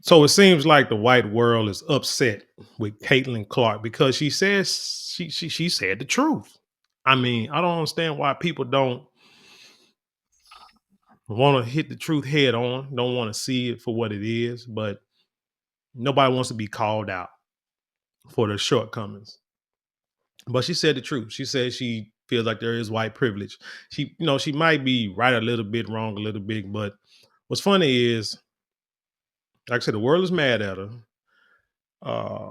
So it seems like the white world is upset with Caitlin Clark because she says she said the truth. I mean, I don't understand why people don't want to hit the truth head on, don't want to see it for what it is, but nobody wants to be called out for their shortcomings. But she said the truth. She said she feels like there is white privilege. She might be right a little bit, wrong a little bit, but what's funny is, like I said, the world is mad at her. I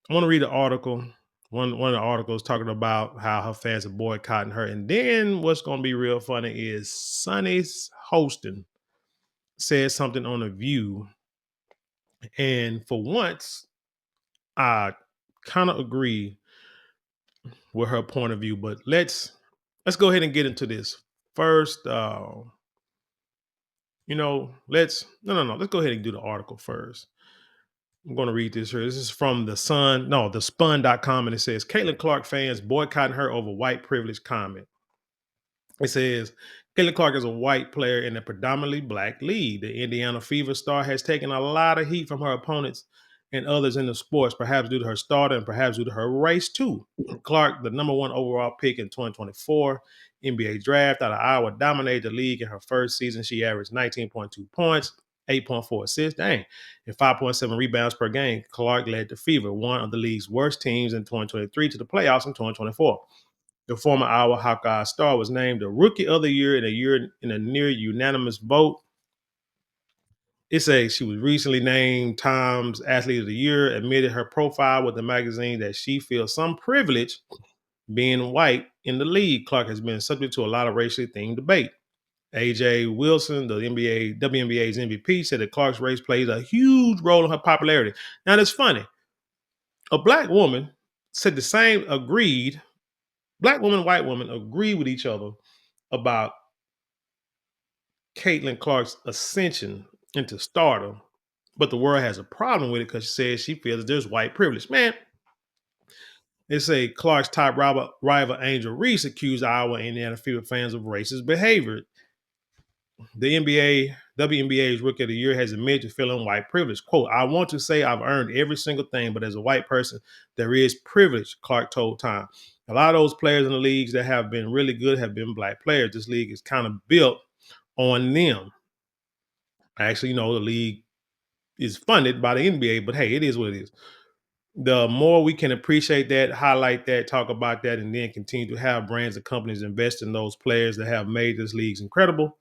want to read an article. One of the articles talking about how her fans are boycotting her. And then what's going to be real funny is Sonny's hosting said something on a View, and for once, I kind of agree with her point of view. But let's go ahead and get into this first. Let's no. Let's go ahead and do the article first. I'm going to read this here. This is from the Sun, no, the Spun.com, and it says Caitlin Clark fans boycotting her over white privilege comment. It says Caitlin Clark is a white player in a predominantly black league. The Indiana Fever star has taken a lot of heat from her opponents and others in the sports, perhaps due to her stardom and perhaps due to her race too. Clark, the number one overall pick in 2024 NBA draft out of Iowa, dominated the league in her first season. She averaged 19.2 points, 8.4 assists, and 5.7 rebounds per game. Clark led the Fever, one of the league's worst teams in 2023, to the playoffs in 2024. The former Iowa Hawkeye star was named the Rookie of the Year in a near unanimous vote. It says she was recently named Times Athlete of the Year, admitted her profile with the magazine that she feels some privilege being white in the league. Clark has been subject to a lot of racially themed debate. AJ Wilson, the WNBA's MVP, said that Clark's race plays a huge role in her popularity. Now, that's funny. A black woman said the same, black woman and white woman agree with each other about Caitlin Clark's ascension into stardom, but the world has a problem with it because she says she feels that there's white privilege. Man, they say Clark's top rival Angel Reese accused Iowa and Indiana Fever fans of racist behavior. The WNBA's Rookie of the Year has admitted to feeling white privilege. Quote, I want to say I've earned every single thing, but as a white person, there is privilege, Clark told Time. A lot of those players in the leagues that have been really good have been black players. This league is kind of built on them. Actually, the league is funded by the NBA, but hey, it is what it is. The more we can appreciate that, highlight that, talk about that, and then continue to have brands and companies invest in those players that have made this leagues incredible,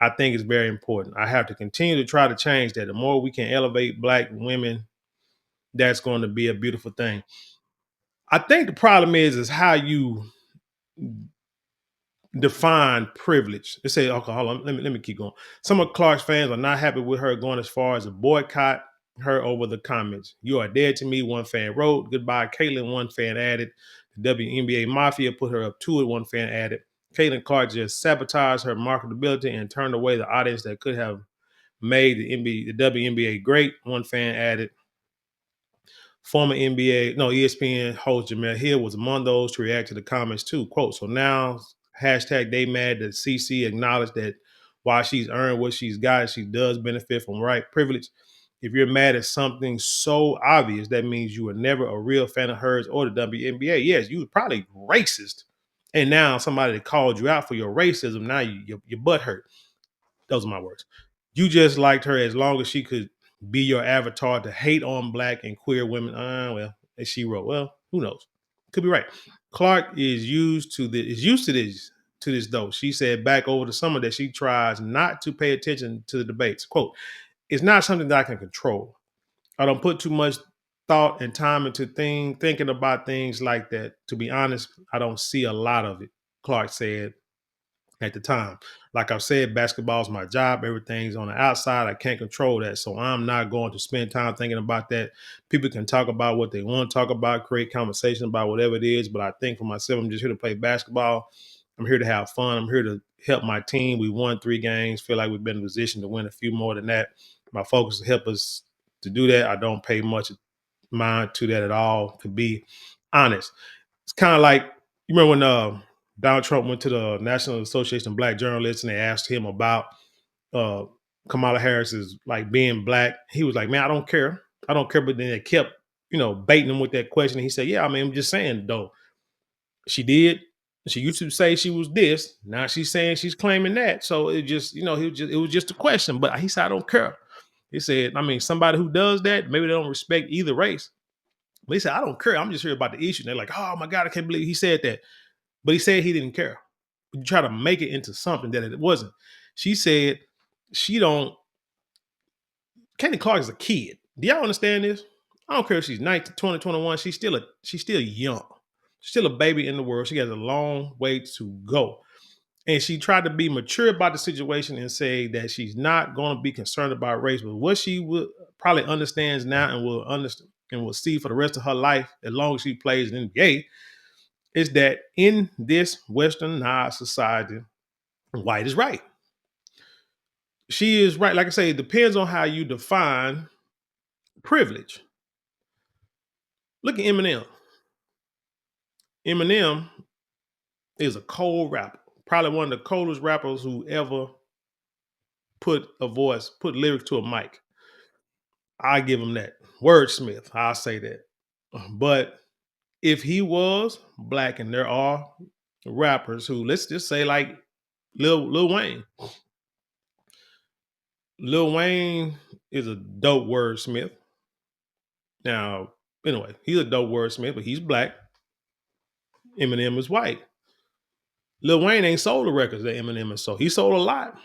I think it's very important. I have to continue to try to change that. The more we can elevate black women, that's going to be a beautiful thing. I think the problem is how you define privilege. They say, okay, hold on, let me keep going. Some of Clark's fans are not happy with her going as far as a boycott her over the comments. You are dead to me, one fan wrote. Goodbye, Caitlin, one fan added. The WNBA Mafia put her up to it, one fan added. Caitlin Clark just sabotaged her marketability and turned away the audience that could have made the WNBA great, one fan added. Former ESPN host Jamel Hill was among those to react to the comments too. Quote, so now, hashtag they mad that CC acknowledged that while she's earned what she's got, she does benefit from white privilege. If you're mad at something so obvious, that means you were never a real fan of hers or the WNBA. Yes, you were probably racist. And now somebody that called you out for your racism, now your butt hurt. Those are my words. You just liked her as long as she could be your avatar to hate on black and queer women. Well, as she wrote, well, who knows? Could be right. Clark is used to this though. She said back over the summer that she tries not to pay attention to the debates. Quote, it's not something that I can control. I don't put too much thought and time into thinking about things like that. To be honest, I don't see a lot of it, Clark said at the time. Like I've said, basketball is my job. Everything's on the outside. I can't control that. So I'm not going to spend time thinking about that. People can talk about what they want to talk about, create conversation about whatever it is. But I think for myself, I'm just here to play basketball. I'm here to have fun. I'm here to help my team. We won 3 games. Feel like we've been in a position to win a few more than that. My focus is help us to do that. I don't pay much mind to that at all, to be honest. It's kind of like, you remember when Donald Trump went to the National Association of Black Journalists and they asked him about uh, Kamala Harris is like being black. He was like, man, I don't care. I don't care. But then they kept, baiting him with that question. And he said, yeah, I mean, I'm just saying though. She did. She used to say she was this. Now she's saying she's claiming that. So it just, it was just a question. But he said, I don't care. He said, I mean, somebody who does that, maybe they don't respect either race. But he said, I don't care. I'm just here about the issue. And they're like, oh my God, I can't believe he said that. But he said he didn't care. You try to make it into something that it wasn't. She said she don't. Kenny Clark is a kid. Do y'all understand this? I don't care if she's 19, 20, 21. She's still young. She's still a baby in the world. She has a long way to go. And she tried to be mature about the situation and say that she's not going to be concerned about race. But what she would probably understands now and will understand and will see for the rest of her life, as long as she plays in the NBA, is that in this westernized society, white is right. She is right. Like I say, it depends on how you define privilege. Look at Eminem. Eminem is a cold rapper, probably one of the coldest rappers who ever put lyrics to a mic. I give him that. Wordsmith, I'll say that. But if he was black, and there are rappers who, let's just say like Lil Wayne. Lil Wayne is a dope wordsmith. Now, anyway, he's a dope wordsmith, but he's black. Eminem is white. Lil Wayne ain't sold the records that Eminem has sold. He sold a lot,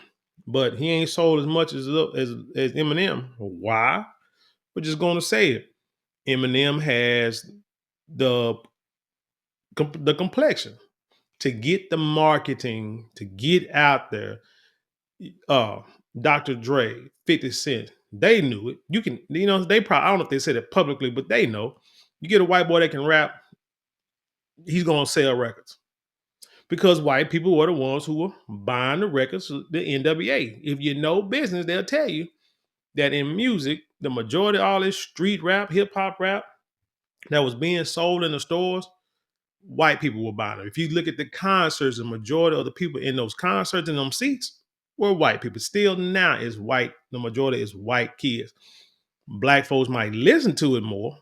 but he ain't sold as much as Eminem. Why? We're just going to say it. Eminem has the complexion to get the marketing, to get out there. Uh, Dr. Dre, 50 Cent, they knew it. They probably, I don't know if they said it publicly, but they know. You get a white boy that can rap, he's going to sell records. Because white people were the ones who were buying the records, the NWA. If you know business, they'll tell you that in music, the majority of all this street rap, hip hop rap that was being sold in the stores, white people were buying them. If you look at the concerts, the majority of the people in those concerts and them seats were white people. Still now is white. The majority is white kids. Black folks might listen to it more,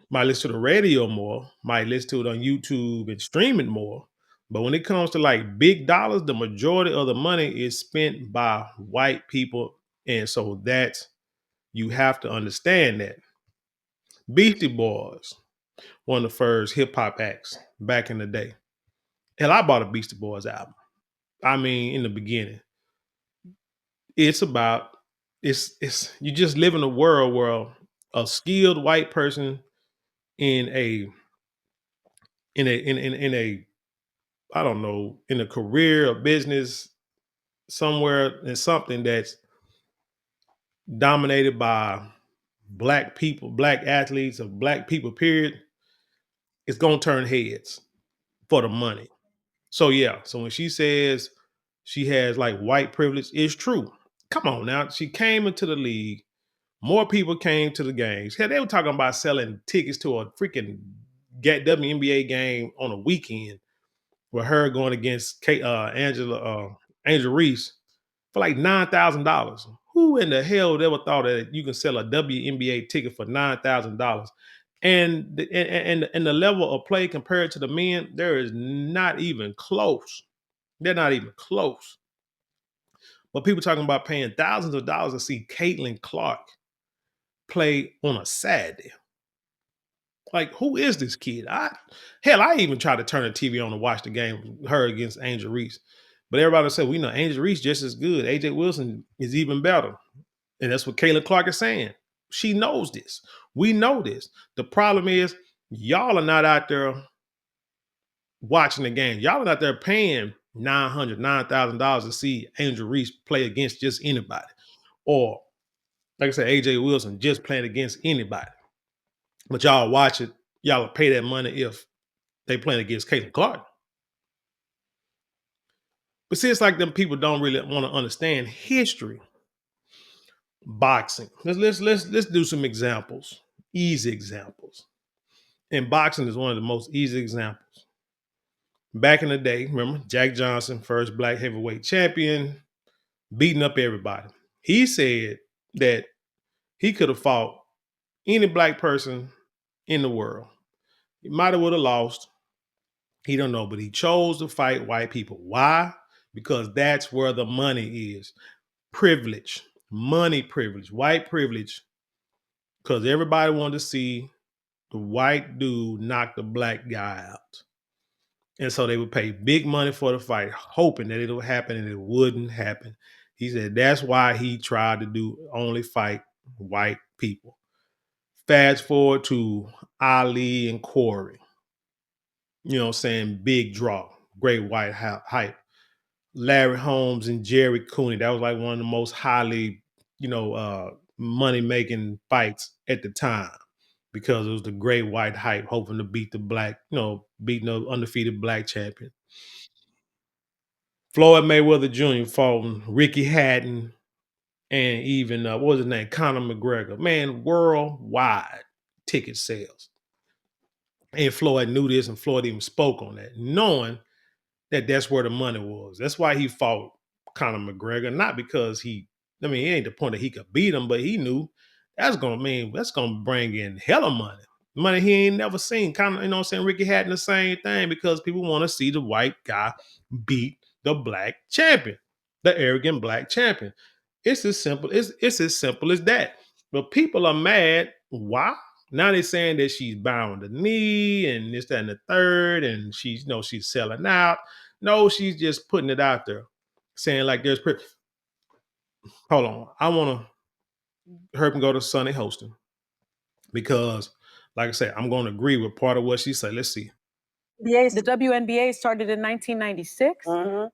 might listen to the radio more, might listen to it on YouTube and stream it more. But when it comes to like big dollars, the majority of the money is spent by white people. And so you have to understand that. Beastie Boys, one of the first hip hop acts back in the day. Hell, I bought a Beastie Boys album. I mean, in the beginning, it's about it's you just live in a world where a skilled white person in a in a I don't know, in a career or business somewhere in something that's dominated by black people, black athletes, of black people, period, it's gonna turn heads for the money. So yeah, so when she says she has like white privilege, it's true. Come on now. She came into the league. More people came to the games. Hell, they were talking about selling tickets to a freaking WNBA game on a weekend with her going against Angel Reese for like $9,000. Who in the hell ever thought that you can sell a WNBA ticket for $9,000? And the level of play compared to the men, there is not even close. They're not even close. But people talking about paying thousands of dollars to see Caitlin Clark play on a Saturday. Like, who is this kid? I even tried to turn the TV on to watch the game, her against Angel Reese. But everybody said, we know Angel Reese just as good. AJ Wilson is even better. And that's what Caitlin Clark is saying. She knows this. We know this. The problem is, y'all are not out there watching the game. Y'all are not there paying $9,000 to see Angel Reese play against just anybody. Or, like I said, AJ Wilson just playing against anybody. But y'all watch it, y'all pay that money if they playing against Caitlin Clark. But see, it's like them people don't really want to understand history. Boxing. Let's do some examples. Easy examples. And boxing is one of the most easy examples. Back in the day, remember Jack Johnson, first black heavyweight champion. beating up everybody. He said that he could have fought any black person in the world. He might have would have lost. He don't know, but he chose to fight white people. Why? Because that's where the money is. Privilege, money privilege, white privilege. Because everybody wanted to see the white dude knock the black guy out. And so they would pay big money for the fight, hoping that it would happen, and it wouldn't happen. He said that's why he tried to do only fight white people. Fast forward to Ali and Corey, you know what I'm saying? Big draw, great white hype. Larry Holmes and Jerry Cooney. That was like one of the most highly, money making fights at the time because it was the great white hype, hoping to beat the black, beating the undefeated black champion. Floyd Mayweather Jr. fought Ricky Hatton and even what was his name, Conor McGregor. Man, worldwide ticket sales. And Floyd knew this, and Floyd even spoke on that, knowing that that's where the money was. That's why he fought Conor McGregor, not because it ain't the point that he could beat him, but he knew that's gonna bring in hella money. Money he ain't never seen. Kind of, Ricky Hatton the same thing because people want to see the white guy beat the black champion, the arrogant black champion. It's as simple, it's as simple as that. But people are mad. Why? Now they're saying that she's bowing the knee and this, that, and the third, and she's selling out. No, she's just putting it out there, saying like hold on. I want to her can go to Sunny Hostin because, like I said, I'm going to agree with part of what she said. Let's see. The WNBA started in 1996.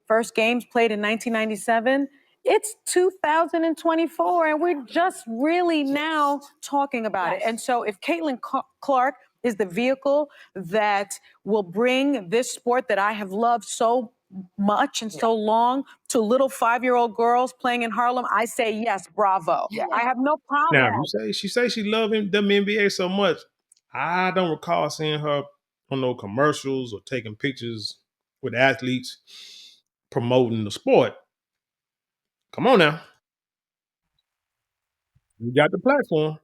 First games played in 1997. It's 2024, and we're just really now talking about it. And so, if Caitlin Clark is the vehicle that will bring this sport that I have loved so much and so long to little 5-year-old girls playing in Harlem, I say yes, bravo. I have no problem. Now, she say she loved WNBA so much. I don't recall seeing her on no commercials or taking pictures with athletes promoting the sport. Come on now. You got the platform.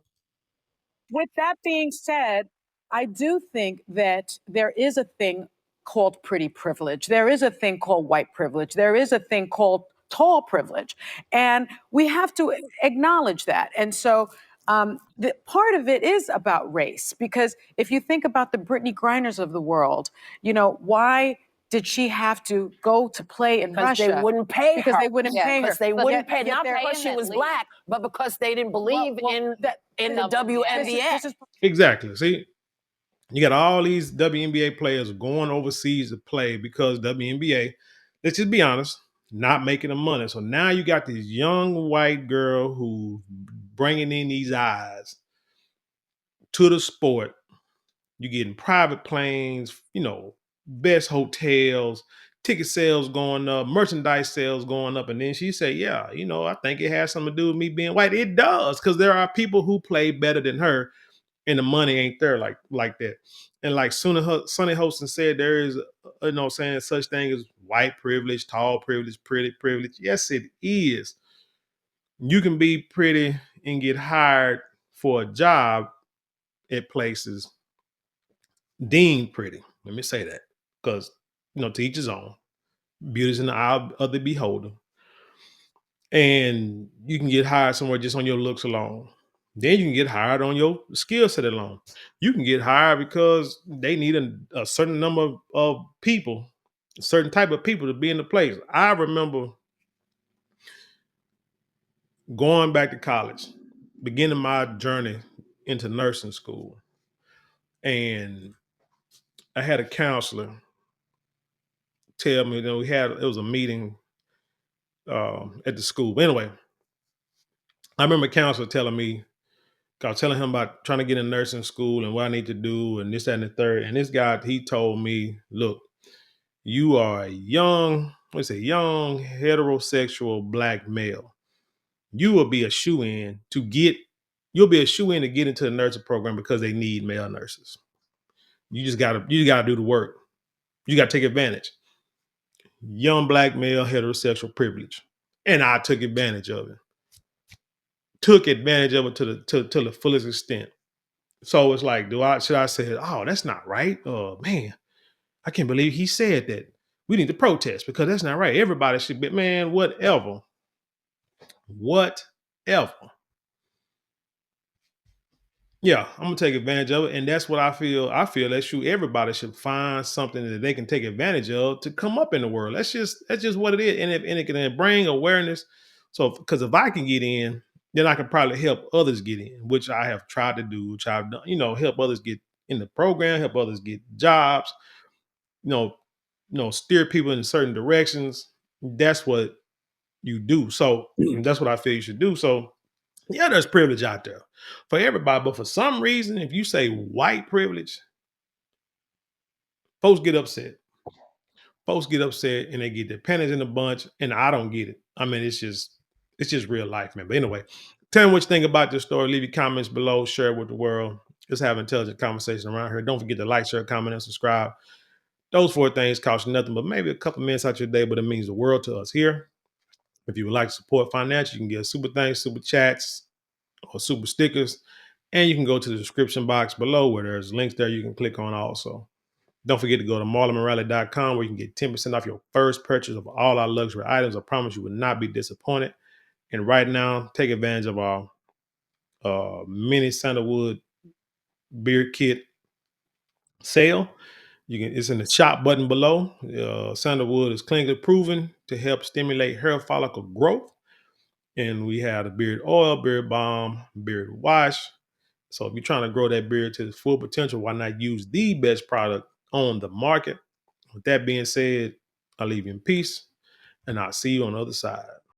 With that being said, I do think that there is a thing called pretty privilege. There is a thing called white privilege. There is a thing called tall privilege. And we have to acknowledge that. And so the part of it is about race, because if you think about the Brittany Griners of the world, why did she have to go to play in Russia? They wouldn't pay because her. they wouldn't pay her. Because they wouldn't pay, not they're because she paying was that black, but because they didn't believe in the WNBA. Exactly. See, you got all these WNBA players going overseas to play because WNBA, let's just be honest, not making the money. So now you got this young white girl who bringing in these eyes to the sport. You're getting private planes, best hotels, ticket sales going up, merchandise sales going up. And then she said, yeah, I think it has something to do with me being white. It does, because there are people who play better than her and the money ain't there like that. And like Sonny Hostin said, there is, saying such thing as white privilege, tall privilege, pretty privilege. Yes, it is. You can be pretty and get hired for a job at places deemed pretty. Let me say that, because to each his own. Beauty's in the eye of the beholder, and you can get hired somewhere just on your looks alone. Then you can get hired on your skill set alone. You can get hired because they need a certain number of people, a certain type of people to be in the place. I remember going back to college, beginning my journey into nursing school, and I had a counselor tell me that it was a meeting at the school. But anyway, I remember a counselor telling me, I was telling him about trying to get in nursing school and what I need to do and this, that, and the third. And this guy, he told me, look, you are a young heterosexual black male. You will be a shoe-in you'll be a shoe-in to get into the nursing program because they need male nurses. You gotta do the work. You gotta take advantage. Young black male heterosexual privilege. And I took advantage of it. Took advantage of it to the fullest extent. So it's like, should I say, oh, that's not right? Oh man, I can't believe he said that. We need to protest because that's not right. Everybody should be, man, whatever. Whatever. Yeah, I'm gonna take advantage of it. And that's what I feel. I feel everybody should find something that they can take advantage of to come up in the world. That's just what it is. And it can bring awareness. So because if I can get in, then I can probably help others get in, which I have tried to do, which I've done, help others get in the program, help others get jobs, steer people in certain directions. That's what you do. So that's what I feel you should do. So yeah, there's privilege out there for everybody. But for some reason, if you say white privilege, folks get upset. Folks get upset and they get their pennies in a bunch, and I don't get it. I mean, it's just real life, man. But anyway, tell me what you think about this story. Leave your comments below, share it with the world. Let's have intelligent conversation around here. Don't forget to like, share, comment, and subscribe. Those 4 things cost you nothing but maybe a couple minutes out your day, but it means the world to us here. If you would like to support financially, you can get super thanks, super chats, or super stickers. And you can go to the description box below where there's links there you can click on also. Don't forget to go to marlonmorale.com where you can get 10% off your first purchase of all our luxury items. I promise you will not be disappointed. And right now, take advantage of our mini sandalwood beard kit sale. It's in the shop button below. Sandalwood is clinically proven to help stimulate hair follicle growth. And we have the beard oil, beard balm, beard wash. So if you're trying to grow that beard to its full potential, why not use the best product on the market? With that being said, I'll leave you in peace, and I'll see you on the other side.